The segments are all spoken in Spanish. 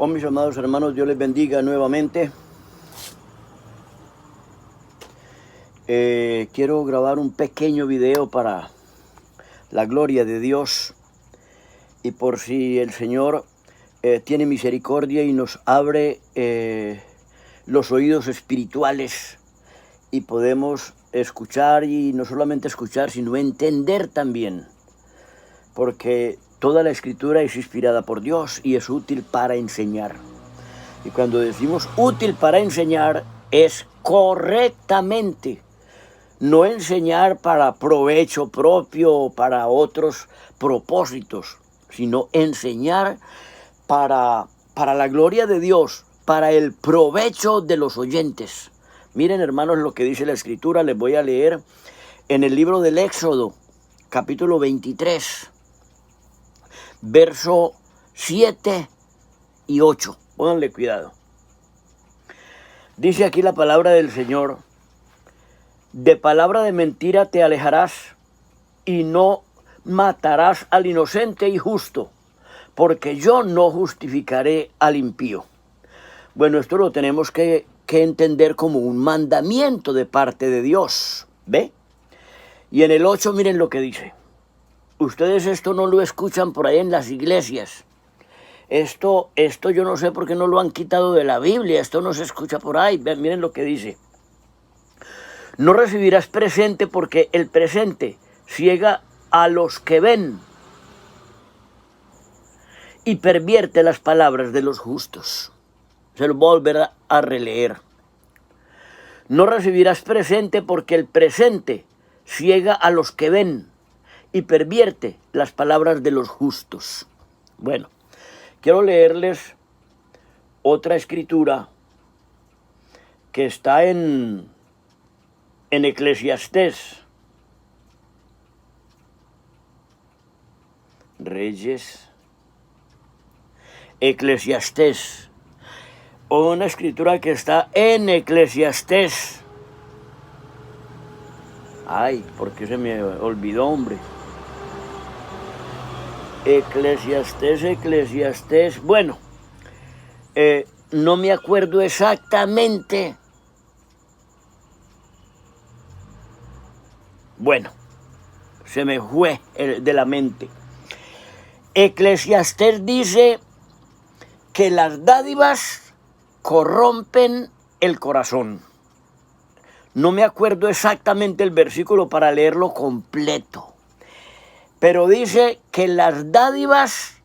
Oh, mis amados hermanos, Dios les bendiga nuevamente. Quiero grabar un pequeño video para la gloria de Dios y por si el Señor tiene misericordia y nos abre los oídos espirituales y podemos escuchar, y no solamente escuchar, sino entender también, porque toda la Escritura es inspirada por Dios y es útil para enseñar. Y cuando decimos útil para enseñar, es correctamente. No enseñar para provecho propio o para otros propósitos, sino enseñar para la gloria de Dios, para el provecho de los oyentes. Miren, hermanos, lo que dice la Escritura. Les voy a leer en el libro del Éxodo, capítulo 23, verso 7 y 8. Pónganle cuidado. Dice aquí la palabra del Señor: de palabra de mentira te alejarás y no matarás al inocente y justo, porque yo no justificaré al impío. Bueno, esto lo tenemos que entender como un mandamiento de parte de Dios, ¿ve? Y en el 8 miren lo que dice. Ustedes esto no lo escuchan por ahí en las iglesias. Esto yo no sé por qué no lo han quitado de la Biblia. Esto no se escucha por ahí. Miren lo que dice. No recibirás presente porque el presente ciega a los que ven y pervierte las palabras de los justos. Se lo voy a volver a releer. No recibirás presente porque el presente ciega a los que ven y pervierte las palabras de los justos. Bueno, quiero leerles otra escritura que está en Eclesiastés. Reyes. Eclesiastés. Una escritura que está en Eclesiastés. Ay, ¿por qué se me olvidó, hombre? Eclesiastés. Bueno, no me acuerdo exactamente. Bueno, se me fue de la mente. Eclesiastés dice que las dádivas corrompen el corazón. No me acuerdo exactamente el versículo para leerlo completo, pero dice que las dádivas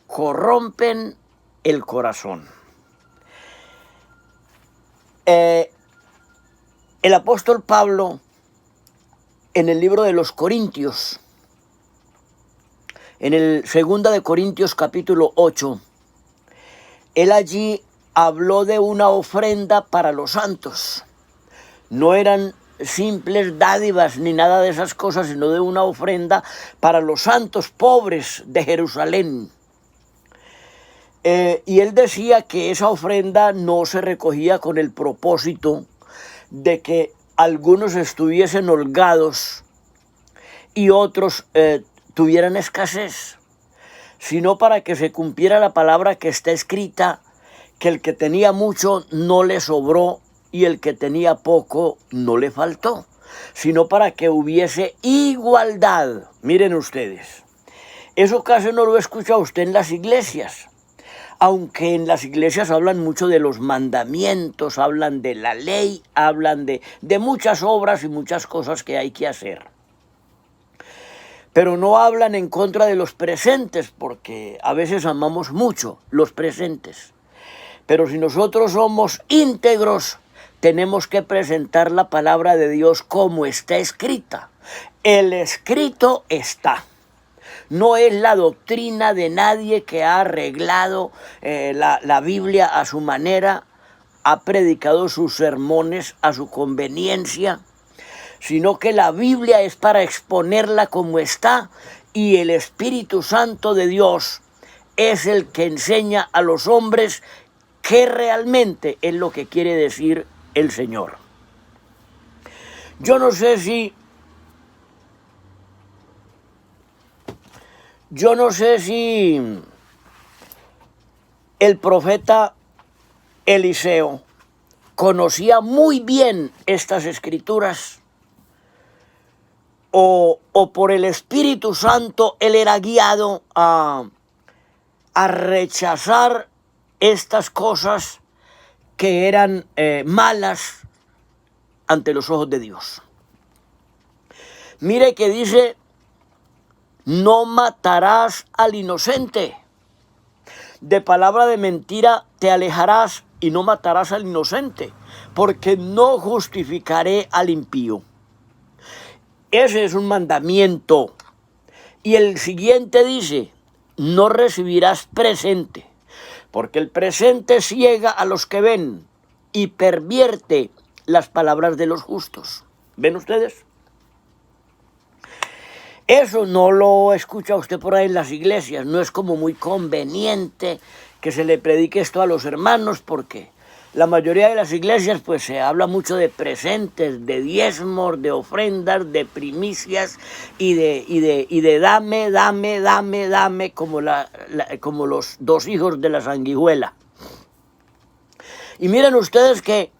corrompen el corazón. El apóstol Pablo, en el libro de los Corintios, en el 2 de Corintios capítulo 8, él allí habló de una ofrenda para los santos. No eran simples dádivas ni nada de esas cosas, sino de una ofrenda para los santos pobres de Jerusalén. Y él decía que esa ofrenda no se recogía con el propósito de que algunos estuviesen holgados y otros tuvieran escasez, sino para que se cumpliera la palabra que está escrita, que el que tenía mucho no le sobró y el que tenía poco no le faltó, sino para que hubiese igualdad. Miren ustedes, eso casi no lo escucha usted en las iglesias, aunque en las iglesias hablan mucho de los mandamientos, hablan de la ley, hablan de muchas obras y muchas cosas que hay que hacer. Pero no hablan en contra de los presentes, porque a veces amamos mucho los presentes. Pero si nosotros somos íntegros, tenemos que presentar la palabra de Dios como está escrita. El escrito está. No es la doctrina de nadie que ha arreglado la Biblia a su manera, ha predicado sus sermones a su conveniencia, sino que la Biblia es para exponerla como está, y el Espíritu Santo de Dios es el que enseña a los hombres qué realmente es lo que quiere decir el Señor. Yo no sé si el profeta Eliseo conocía muy bien estas escrituras, o por el Espíritu Santo él era guiado a rechazar estas cosas que eran malas ante los ojos de Dios. Mire que dice, no matarás al inocente. De palabra de mentira te alejarás y no matarás al inocente, porque no justificaré al impío. Ese es un mandamiento. Y el siguiente dice, no recibirás presente, porque el presente ciega a los que ven y pervierte las palabras de los justos. ¿Ven ustedes? Eso no lo escucha usted por ahí en las iglesias. No es como muy conveniente que se le predique esto a los hermanos, porque la mayoría de las iglesias pues se habla mucho de presentes, de diezmos, de ofrendas, de primicias y de dame, como los dos hijos de la sanguijuela. Y miren ustedes que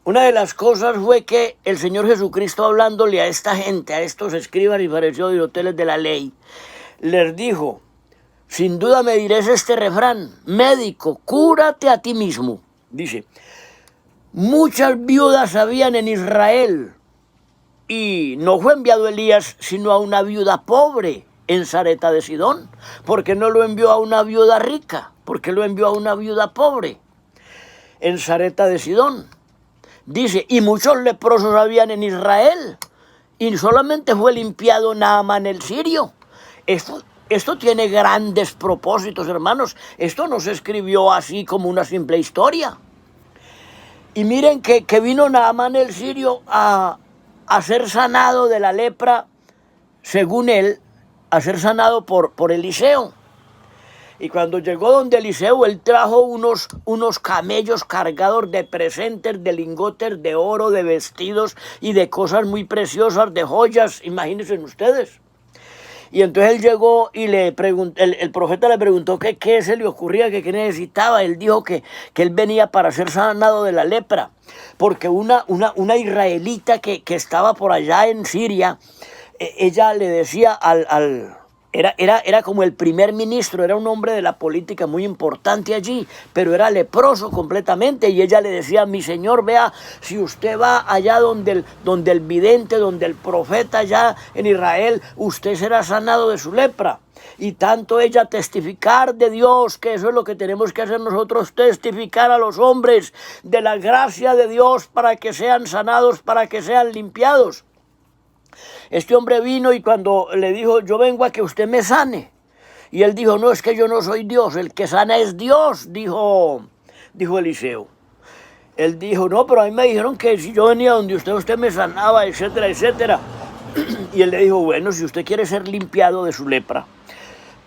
una de las cosas fue que el Señor Jesucristo, hablándole a esta gente, a estos escribas y fariseos y hoteles de la ley, les dijo, sin duda me diréis este refrán, médico, cúrate a ti mismo. Dice, muchas viudas habían en Israel y no fue enviado Elías sino a una viuda pobre en Sarepta de Sidón, porque no lo envió a una viuda rica, porque lo envió a una viuda pobre en Sarepta de Sidón. Dice, y muchos leprosos habían en Israel, y solamente fue limpiado Naamán el sirio. Esto tiene grandes propósitos, hermanos. Esto no se escribió así como una simple historia. Y miren que vino Naamán el sirio a ser sanado de la lepra, según él, a ser sanado por Eliseo. Y cuando llegó donde Eliseo, él trajo unos camellos cargados de presentes, de lingotes de oro, de vestidos y de cosas muy preciosas, de joyas, imagínense ustedes. Y entonces él llegó y le preguntó, el profeta le preguntó qué se le ocurría, qué necesitaba. Él dijo que él venía para ser sanado de la lepra, porque una israelita que estaba por allá en Siria, ella le decía Era como el primer ministro, era un hombre de la política muy importante allí, pero era leproso completamente, y ella le decía, mi señor, vea, si usted va allá donde el vidente, donde el profeta allá en Israel, usted será sanado de su lepra. Y tanto ella testificar de Dios, que eso es lo que tenemos que hacer nosotros, testificar a los hombres de la gracia de Dios para que sean sanados, para que sean limpiados. Este hombre vino y cuando le dijo, yo vengo a que usted me sane. Y él dijo, no, es que yo no soy Dios, el que sana es Dios, dijo Eliseo. Él dijo, no, pero a mí me dijeron que si yo venía donde usted me sanaba, etcétera, etcétera. Y él le dijo, bueno, si usted quiere ser limpiado de su lepra,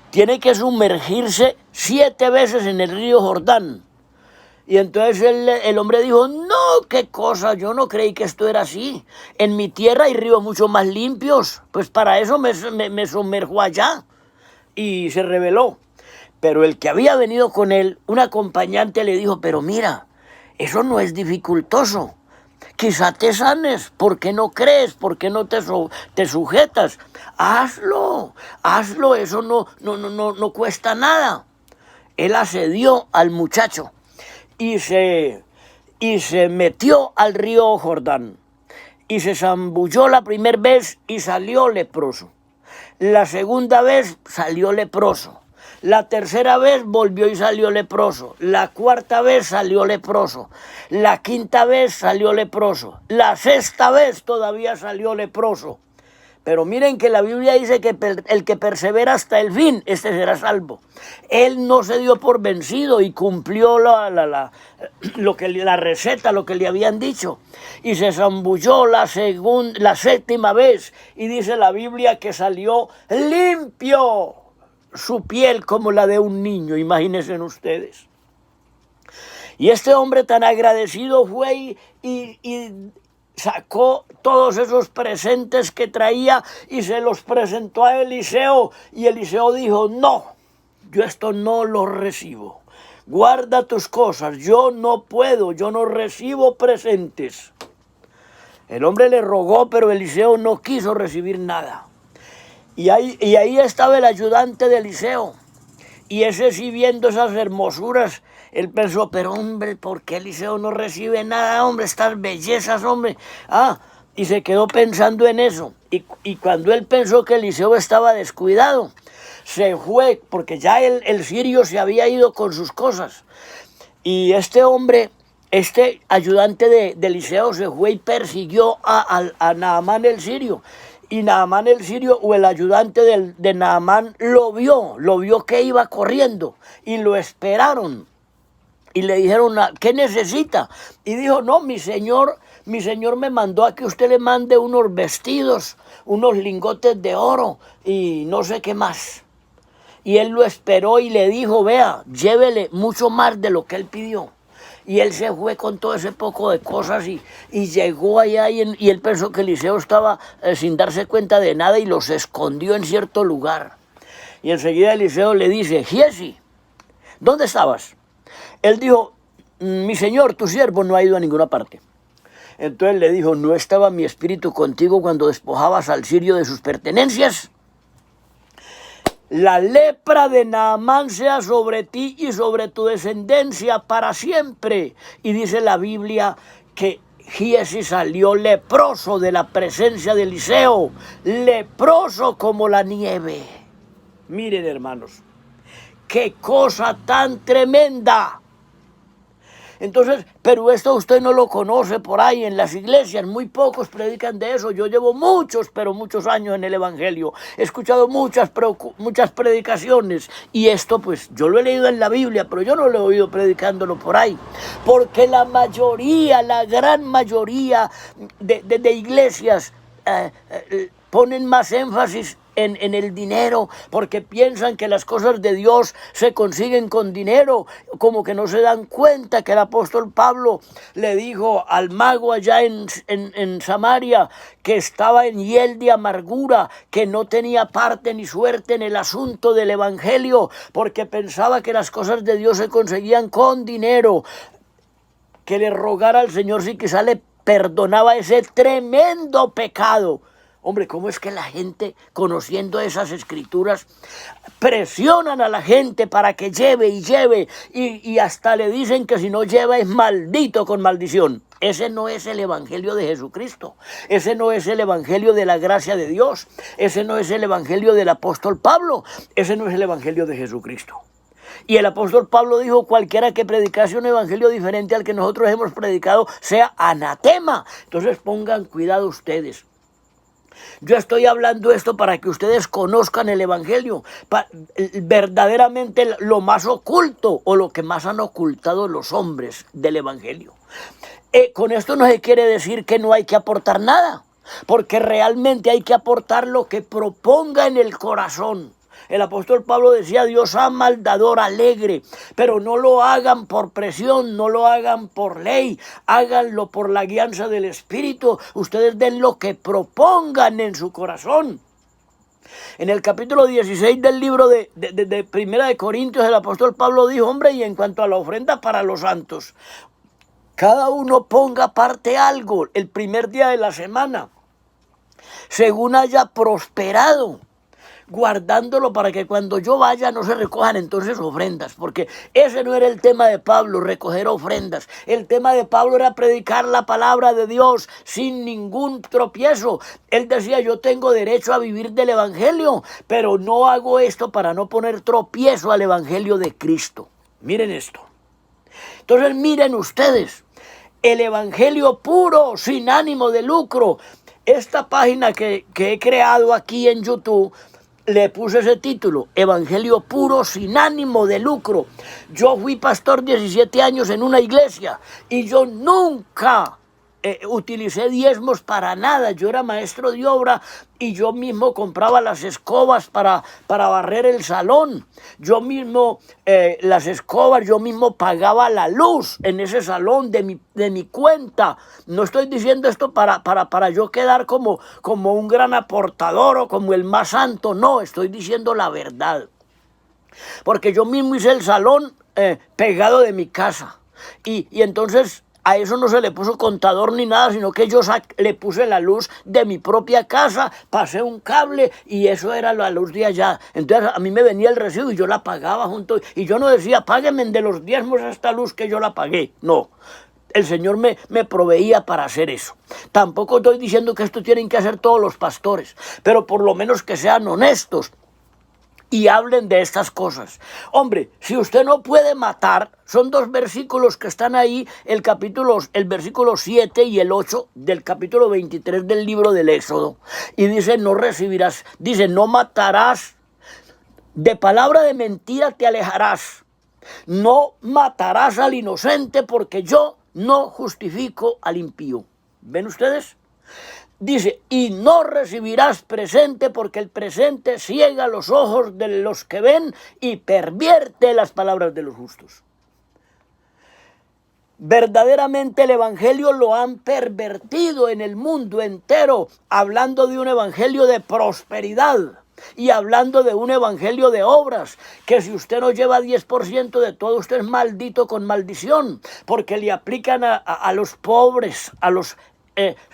tiene que sumergirse 7 veces en el río Jordán. Y entonces el hombre dijo, no, qué cosa, yo no creí que esto era así. En mi tierra hay ríos mucho más limpios, pues para eso me sumerjo allá. Y se rebeló. Pero el que había venido con él, un acompañante, le dijo, pero mira, eso no es dificultoso. Quizá te sanes, ¿por qué no crees? ¿Por qué no te sujetas? Hazlo, eso no cuesta nada. Él accedió al muchacho. Y se metió al río Jordán y se zambulló la primera vez y salió leproso. La segunda vez salió leproso. La tercera vez volvió y salió leproso. La cuarta vez salió leproso. La quinta vez salió leproso. La sexta vez todavía salió leproso. Pero miren que la Biblia dice que el que persevera hasta el fin, este será salvo. Él no se dio por vencido y cumplió la receta, lo que le habían dicho. Y se zambulló la séptima vez. Y dice la Biblia que salió limpio, su piel como la de un niño, imagínense ustedes. Y este hombre tan agradecido fue y sacó todos esos presentes que traía y se los presentó a Eliseo. Y Eliseo dijo, no, yo esto no lo recibo. guarda tus cosas, yo no puedo, yo no recibo presentes. El hombre le rogó, pero Eliseo no quiso recibir nada. Y ahí estaba el ayudante de Eliseo. Y ese sí, viendo esas hermosuras, él pensó, pero hombre, ¿por qué Eliseo no recibe nada, hombre? Estas bellezas, hombre. Y se quedó pensando en eso. Y cuando él pensó que Eliseo estaba descuidado, se fue, porque ya el sirio se había ido con sus cosas. Y este hombre, este ayudante de Eliseo, se fue y persiguió a Naamán el sirio. Y Naamán el sirio, o el ayudante de Naamán, lo vio que iba corriendo y lo esperaron. Y le dijeron, ¿qué necesita? Y dijo, no, mi señor me mandó a que usted le mande unos vestidos, unos lingotes de oro y no sé qué más. Y él lo esperó y le dijo, vea, llévele mucho más de lo que él pidió. Y él se fue con todo ese poco de cosas y llegó allá y él pensó que Eliseo estaba sin darse cuenta de nada y los escondió en cierto lugar. Y enseguida Eliseo le dice, Giesi, ¿dónde estabas? Él dijo, mi señor, tu siervo no ha ido a ninguna parte. Entonces le dijo, ¿no estaba mi espíritu contigo cuando despojabas al sirio de sus pertenencias? La lepra de Naamán sea sobre ti y sobre tu descendencia para siempre. Y dice la Biblia que Giesi salió leproso de la presencia de Eliseo, leproso como la nieve. Miren, hermanos, qué cosa tan tremenda. Entonces, pero esto usted no lo conoce por ahí en las iglesias, muy pocos predican de eso. Yo llevo muchos años en el evangelio, he escuchado muchas predicaciones y esto pues yo lo he leído en la Biblia, pero yo no lo he oído predicándolo por ahí, porque la gran mayoría de iglesias ponen más énfasis en el dinero, porque piensan que las cosas de Dios se consiguen con dinero, como que no se dan cuenta que el apóstol Pablo le dijo al mago allá en Samaria, que estaba en hiel de amargura, que no tenía parte ni suerte en el asunto del evangelio, porque pensaba que las cosas de Dios se conseguían con dinero, que le rogara al Señor si quizá le perdonaba ese tremendo pecado. Hombre, ¿cómo es que la gente, conociendo esas escrituras, presionan a la gente para que lleve y hasta le dicen que si no lleva es maldito con maldición? Ese no es el evangelio de Jesucristo, ese no es el evangelio de la gracia de Dios, ese no es el evangelio del apóstol Pablo, ese no es el evangelio de Jesucristo. Y el apóstol Pablo dijo, cualquiera que predicase un evangelio diferente al que nosotros hemos predicado sea anatema. Entonces pongan cuidado ustedes. Yo estoy hablando esto para que ustedes conozcan el evangelio, verdaderamente lo más oculto o lo que más han ocultado los hombres del evangelio. Con esto no se quiere decir que no hay que aportar nada, porque realmente hay que aportar lo que proponga en el corazón. El apóstol Pablo decía, Dios ama al dador alegre, pero no lo hagan por presión, no lo hagan por ley, háganlo por la guianza del Espíritu. Ustedes den lo que propongan en su corazón. En el capítulo 16 del libro de Primera de Corintios, el apóstol Pablo dijo, hombre, y en cuanto a la ofrenda para los santos, cada uno ponga aparte algo el primer día de la semana, según haya prosperado, guardándolo para que cuando yo vaya no se recojan entonces ofrendas, porque ese no era el tema de Pablo, recoger ofrendas. El tema de Pablo era predicar la palabra de Dios sin ningún tropiezo. Él decía, yo tengo derecho a vivir del evangelio, pero no hago esto para no poner tropiezo al evangelio de Cristo. Miren esto. Entonces miren ustedes, el evangelio puro, sin ánimo de lucro. Esta página que he creado aquí en YouTube, le puse ese título, Evangelio puro sin ánimo de lucro. Yo fui pastor 17 años en una iglesia y yo nunca utilicé diezmos para nada. Yo era maestro de obra y yo mismo compraba las escobas para barrer el salón. Yo mismo, las escobas, yo mismo pagaba la luz en ese salón de mi cuenta. No estoy diciendo esto para yo quedar como un gran aportador o como el más santo. No, estoy diciendo la verdad. Porque yo mismo hice el salón pegado de mi casa. Y entonces a eso no se le puso contador ni nada, sino que yo le puse la luz de mi propia casa, pasé un cable y eso era la luz de allá. Entonces a mí me venía el recibo y yo la pagaba junto. Y yo no decía, páguenme de los diezmos esta luz que yo la pagué. No. El Señor me proveía para hacer eso. Tampoco estoy diciendo que esto tienen que hacer todos los pastores, pero por lo menos que sean honestos y hablen de estas cosas. Hombre, si usted no puede matar, son dos versículos que están ahí, el versículo 7 y el 8 del capítulo 23 del libro del Éxodo. Y dice, no recibirás, dice, no matarás, de palabra de mentira te alejarás, no matarás al inocente porque yo no justifico al impío. ¿Ven ustedes? Dice, y no recibirás presente porque el presente ciega los ojos de los que ven y pervierte las palabras de los justos. Verdaderamente el evangelio lo han pervertido en el mundo entero, hablando de un evangelio de prosperidad y hablando de un evangelio de obras, que si usted no lleva 10% de todo, usted es maldito con maldición, porque le aplican a los pobres, a los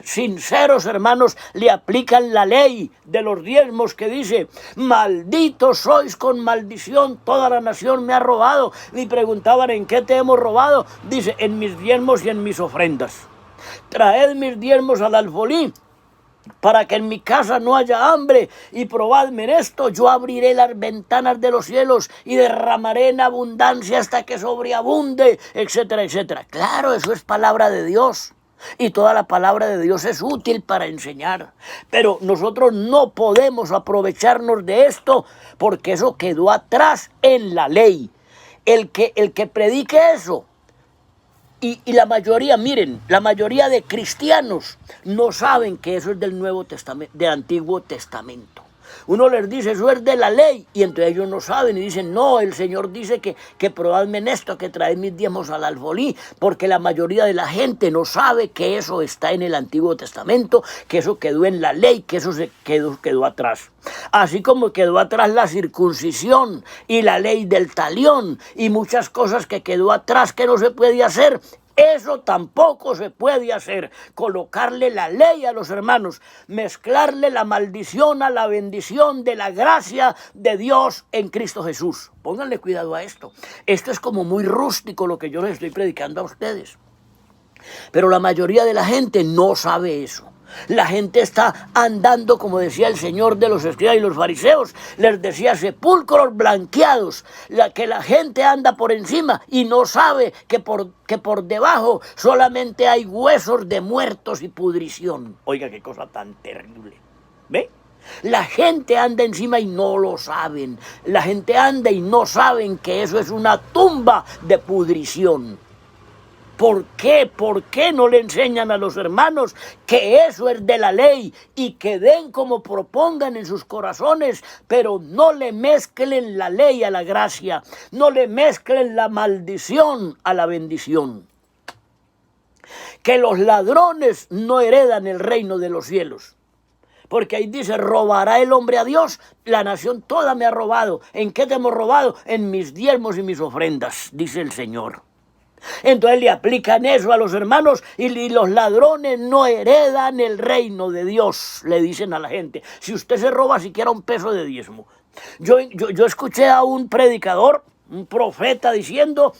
sinceros hermanos, le aplican la ley de los diezmos que dice, malditos sois con maldición, toda la nación me ha robado. Y preguntaban, ¿en qué te hemos robado? Dice, en mis diezmos y en mis ofrendas. Traed mis diezmos al alfolí, para que en mi casa no haya hambre, y probadme en esto, yo abriré las ventanas de los cielos y derramaré en abundancia hasta que sobreabunde, etcétera, etcétera. Claro, eso es palabra de Dios. Y toda la palabra de Dios es útil para enseñar. Pero nosotros no podemos aprovecharnos de esto porque eso quedó atrás en la ley. El que predique eso, y la mayoría, miren, la mayoría de cristianos no saben que eso es del Nuevo Testamento, del Antiguo Testamento. Uno les dice, eso es de la ley, y entonces ellos no saben y dicen, no, el Señor dice que probadme en esto, que traed mis diezmos al alfolí, porque la mayoría de la gente no sabe que eso está en el Antiguo Testamento, que eso quedó en la ley, que eso quedó atrás. Así como quedó atrás la circuncisión y la ley del talión y muchas cosas que quedó atrás que no se puede hacer. Eso tampoco se puede hacer, colocarle la ley a los hermanos, mezclarle la maldición a la bendición de la gracia de Dios en Cristo Jesús. Pónganle cuidado a esto. Esto es como muy rústico lo que yo les estoy predicando a ustedes. Pero la mayoría de la gente no sabe eso. La gente está andando, como decía el Señor de los escribas y los fariseos, les decía sepulcros blanqueados, que la gente anda por encima y no sabe que por debajo solamente hay huesos de muertos y pudrición. Oiga, qué cosa tan terrible. ¿Ve? La gente anda encima y no lo saben. La gente anda y no saben que eso es una tumba de pudrición. ¿Por qué? ¿Por qué no le enseñan a los hermanos que eso es de la ley y que den como propongan en sus corazones, pero no le mezclen la ley a la gracia, no le mezclen la maldición a la bendición? Que los ladrones no heredan el reino de los cielos. Porque ahí dice, ¿robará el hombre a Dios? La nación toda me ha robado. ¿En qué te hemos robado? En mis diezmos y mis ofrendas, dice el Señor. Entonces le aplican eso a los hermanos y los ladrones no heredan el reino de Dios, le dicen a la gente. Si usted se roba siquiera un peso de diezmo. Yo escuché a un predicador, un profeta, diciendo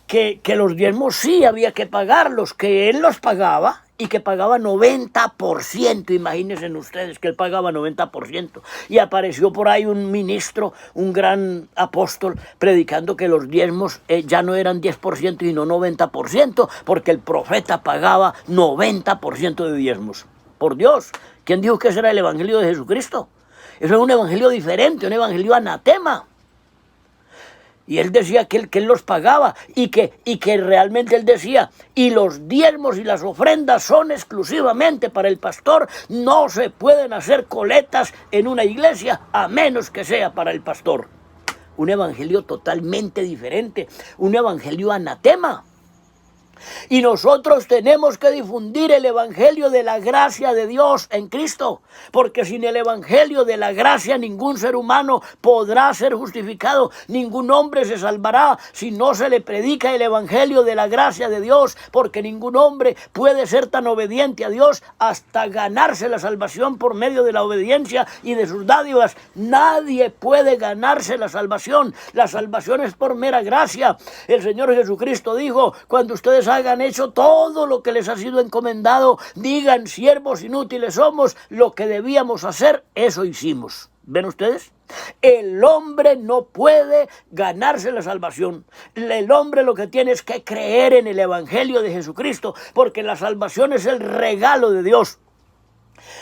que los diezmos sí había que pagarlos, que él los pagaba y que pagaba 90%, imagínense ustedes que él pagaba 90%. Y apareció por ahí un ministro, un gran apóstol, predicando que los diezmos ya no eran 10% y no 90%, porque el profeta pagaba 90% de diezmos. Por Dios, ¿quién dijo que ese era el evangelio de Jesucristo? Eso es un evangelio diferente, un evangelio anatema. Y él decía que él los pagaba y que realmente él decía, y los diezmos y las ofrendas son exclusivamente para el pastor, no se pueden hacer coletas en una iglesia a menos que sea para el pastor. Un evangelio totalmente diferente, un evangelio anatema. Y nosotros tenemos que difundir el evangelio de la gracia de Dios en Cristo, porque sin el evangelio de la gracia ningún ser humano podrá ser justificado, ningún hombre se salvará si no se le predica el evangelio de la gracia de Dios, porque ningún hombre puede ser tan obediente a Dios hasta ganarse la salvación por medio de la obediencia y de sus dádivas. Nadie puede ganarse la salvación es por mera gracia. El Señor Jesucristo dijo: cuando ustedes hagan hecho todo lo que les ha sido encomendado, digan: siervos inútiles somos, lo que debíamos hacer, eso hicimos. ¿Ven ustedes? El hombre no puede ganarse la salvación. El hombre lo que tiene es que creer en el evangelio de Jesucristo, porque la salvación es el regalo de Dios.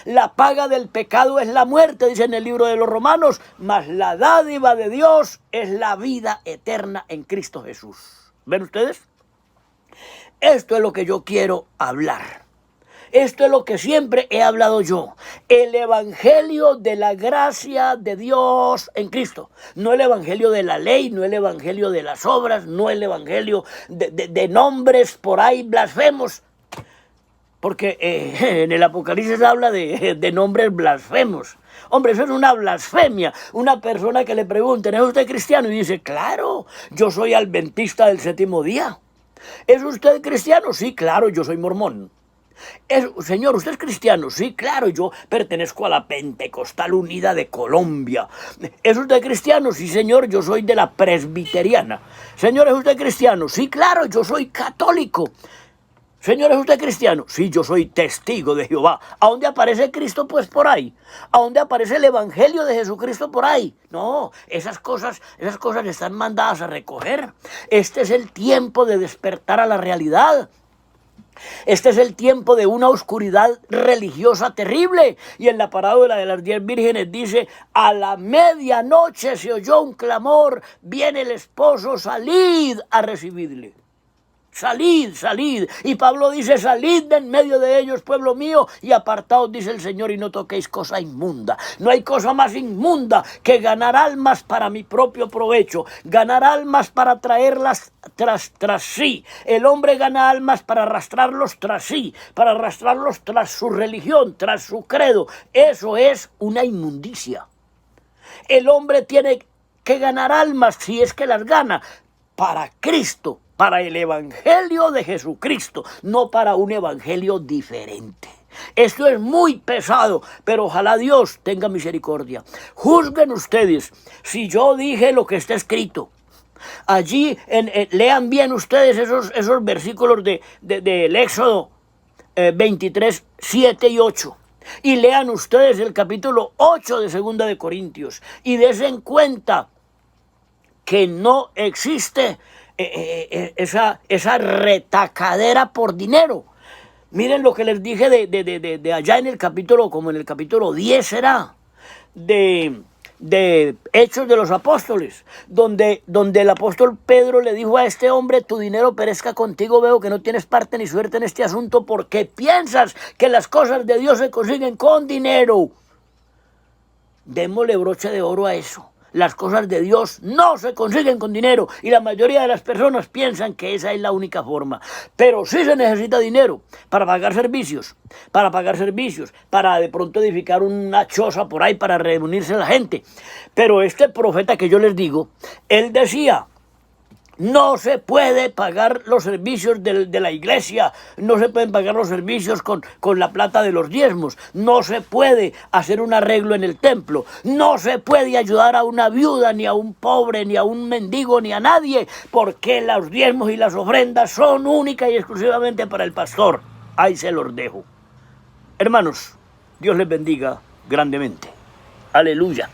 La paga del pecado es la muerte, dice en el libro de los Romanos, mas la dádiva de Dios es la vida eterna en Cristo Jesús. ¿Ven ustedes? Esto es lo que yo quiero hablar. Esto es lo que siempre he hablado yo. El evangelio de la gracia de Dios en Cristo. No el evangelio de la ley, no el evangelio de las obras, no el evangelio de nombres por ahí blasfemos. Porque en el Apocalipsis habla de nombres blasfemos. Hombre, eso es una blasfemia. Una persona que le pregunten: ¿es usted cristiano? Y dice: claro, yo soy adventista del séptimo día. ¿Es usted cristiano? Sí, claro, yo soy mormón. Señor, ¿usted es cristiano? Sí, claro, yo pertenezco a la Pentecostal Unida de Colombia. ¿Es usted cristiano? Sí, señor, yo soy de la Presbiteriana. Señor, ¿es usted cristiano? Sí, claro, yo soy católico. Señor, ¿es usted cristiano? Sí, yo soy testigo de Jehová. ¿A dónde aparece Cristo? Pues por ahí. ¿A dónde aparece el evangelio de Jesucristo? Por ahí. No, esas cosas están mandadas a recoger. Este es el tiempo de despertar a la realidad. Este es el tiempo de una oscuridad religiosa terrible. Y en la parábola de las 10 vírgenes dice: a la medianoche se oyó un clamor, viene el esposo, salid a recibirle. Salid, salid. Y Pablo dice: salid de en medio de ellos, pueblo mío, y apartaos, dice el Señor, y no toquéis cosa inmunda. No hay cosa más inmunda que ganar almas para mi propio provecho, ganar almas para traerlas tras sí. El hombre gana almas para arrastrarlos tras sí, para arrastrarlos tras su religión, tras su credo. Eso es una inmundicia. El hombre tiene que ganar almas, si es que las gana, para Cristo, para el evangelio de Jesucristo, no para un evangelio diferente. Esto es muy pesado, pero ojalá Dios tenga misericordia. Juzguen ustedes si yo dije lo que está escrito. Allí lean bien ustedes esos versículos del Éxodo 23, 7 y 8. Y lean ustedes el capítulo 8 de 2 de Corintios. Y den cuenta que no existe esa retacadera por dinero. Miren lo que les dije de allá en el capítulo, como en el capítulo 10 será, de Hechos de los Apóstoles, donde el apóstol Pedro le dijo a este hombre: tu dinero perezca contigo, veo que no tienes parte ni suerte en este asunto, porque piensas que las cosas de Dios se consiguen con dinero. Démosle broche de oro a eso. Las cosas de Dios no se consiguen con dinero, y la mayoría de las personas piensan que esa es la única forma. Pero sí se necesita dinero para pagar servicios, para de pronto edificar una choza por ahí para reunirse la gente. Pero este profeta que yo les digo, él decía: no se puede pagar los servicios de la iglesia, no se pueden pagar los servicios con la plata de los diezmos, no se puede hacer un arreglo en el templo, no se puede ayudar a una viuda, ni a un pobre, ni a un mendigo, ni a nadie, porque los diezmos y las ofrendas son únicas y exclusivamente para el pastor. Ahí se los dejo. Hermanos, Dios les bendiga grandemente. Aleluya.